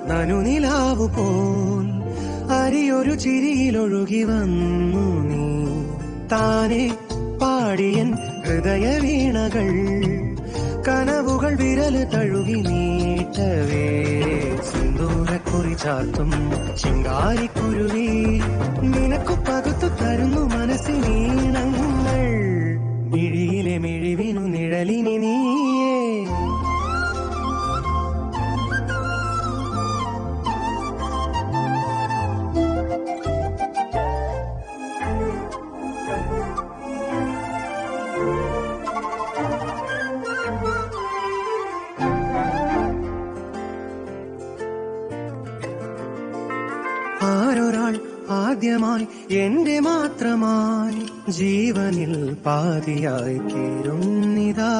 നനുനിലാവു പോൽ അരിയൊരു ചിരിയിലൊഴുകി വന്നു നീ താനെ പാടിയൻ ഹൃദയ വീണകൾ കനവുകൾ വിരല് തഴുകി നീട്ടവേ സിന്ദൂരക്കുറി ചാർത്തും ശിങ്കാരിക്കുരുവി നിനക്കു പകുത്തു തരുന്നു മനസ്സിനീണങ്ങൾ മിഴിയിലെ മിഴിവിനു നിഴലിനി നീയേ ആരൊരാൾ ആദ്യമായി എന്റെ മാത്രമായി ജീവനിൽ പാതിയായി തീരുന്നിതാ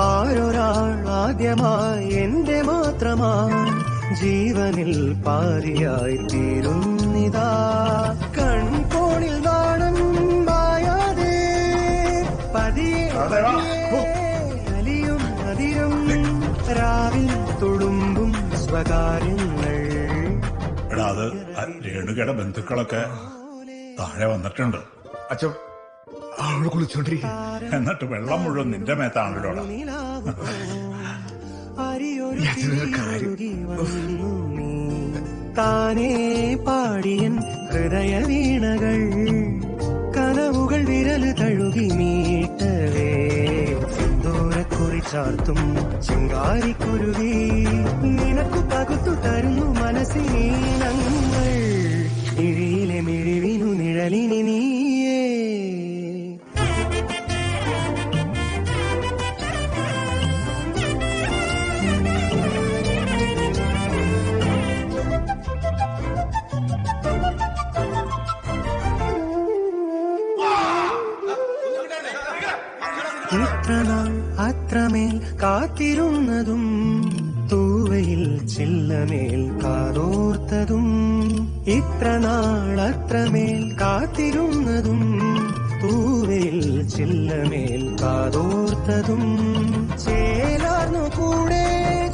ആരൊരാൾ ആദ്യമായി എന്റെ മാത്രമായി ജീവനിൽ പാതിയായി തീരുന്നിതാ കൺകോണിൽ നാണം മായാതെ പതിയെ അലിയും അതിരും രാവിൽ തുളുമ്പും സ്വകാര്യങ്ങൾ. അത് രേണുകയുടെ ബന്ധുക്കളൊക്കെ താഴെ വന്നിട്ടുണ്ട്. അച്ഛൻ അവള് കുളിച്ചോണ്ടിരിക്കുക. എന്നിട്ട് വെള്ളം മുഴുവൻ നിന്റെ മേത്താണല്ലോടാ. താനേ പാടിയൻ ഹൃദയ വീണകൾ കനവുകൾ വിരല് തഴുകി മീട്ടവേ സിന്ദൂരക്കുറി ചാർത്തും ശിങ്കാരിക്കുരുവി നിനക്കു പകുത്തു തരുന്നു മനസ്സിനീണങ്ങൾ മിഴിയിലെ മിഴിവിനു നിഴലിനി നീയേ ഇത്രനാൾ അത്രമേൽ കാത്തിരുന്നതും തൂവയിൽ ചില്ലമേൽ കാതോർത്തതും ഇത്രനാൾ അത്രമേൽ കാത്തിരുന്നതും തൂവയിൽ ചില്ലമേൽ കാതോർത്തതും ചേലാർന്നു കൂടെ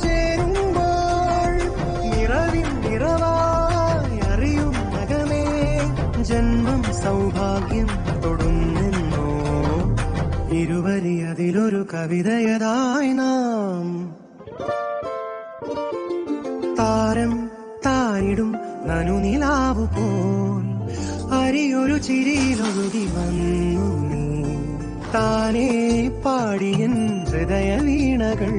ചേരുമ്പോൾ നിറവിൻ നിറവായി അറിയും അകമേ ജന്മം സൗഭാഗ്യം തൊടുന്നെന്നോ ഇരുവരി അതിലൊരു കവിതയതായി നാം താരം താരിടും നനുനിലാവു പോൽ അരിയൊരു ചിരിയിലൊഴുകി വന്നു നീ താനേ പാടിയൻ ഹൃദയ വീണകൾ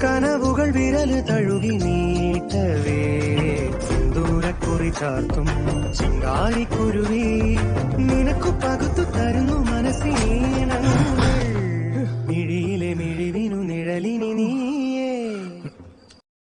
കനവുകൾ വിരല് തഴുകി നീട്ടവേ സിന്ദൂരക്കുറി ചാർത്തും ശിങ്കാരിക്കുരുവി നിനക്കു പകുത്തു തരും